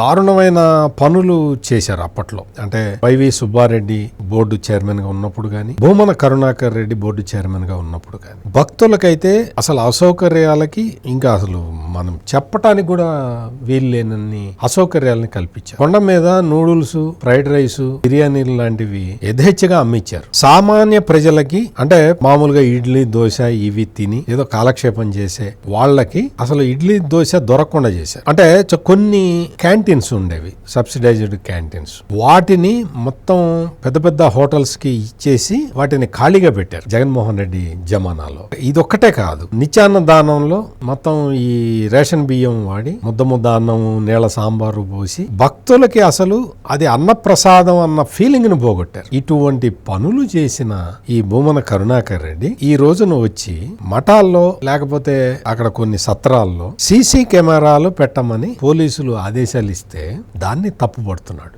దారుణమైన పనులు చేశారు అప్పట్లో. అంటే వైవి సుబ్బారెడ్డి బోర్డు చైర్మన్ గా ఉన్నప్పుడు గాని, భూమన కరుణాకర్ రెడ్డి బోర్డు చైర్మన్ గా ఉన్నప్పుడు గాని, భక్తులకైతే అసలు అసౌకర్యాలకి ఇంకా అసలు మనం చెప్పటానికి కూడా వీలు లేనన్ని అసౌకర్యాలని కల్పించారు. కొండ మీద నూడిల్స్, ఫ్రైడ్ రైస్, బిర్యానీలు లాంటివి యథేచ్ఛగా అమ్మించారు. సామాన్య ప్రజలకి, అంటే మామూలుగా ఇడ్లీ దోశ ఇవి తిని ఏదో కాలక్షేపం చేసే వాళ్ళకి అసలు ఇడ్లీ దోశ దొరకకుండా చేశారు. అంటే కొన్ని క్యాంటీన్స్ ఉండేవి, సబ్సిడైజ్డ్ క్యాంటీన్స్, వాటిని మొత్తం పెద్ద పెద్ద హోటల్స్ కి ఇచ్చేసి వాటిని ఖాళీగా పెట్టారు జగన్మోహన్ రెడ్డి జమానాలో. ఇదొక్కటే కాదు, నిత్యాన్న దానంలో మొత్తం ఈ రేషన్ బియ్యం వాడి ముద్ద అన్నం, నీళ్ల సాంబారు పోసి భక్తులకి అసలు అది అన్నప్రసాదం అన్న ఫీలింగ్ ను పోగొట్టారు. ఇటువంటి పనులు చేసిన ఈ భూమన కరుణాకర్ రెడ్డి ఈ రోజున వచ్చి మఠాల్లో లేకపోతే అక్కడ కొన్ని సత్రాల్లో సీసీ కెమెరాలు పెట్టమని పోలీసులు ఆదేశాలు ఇస్తే దాన్ని తప్పుపడుతున్నాడు.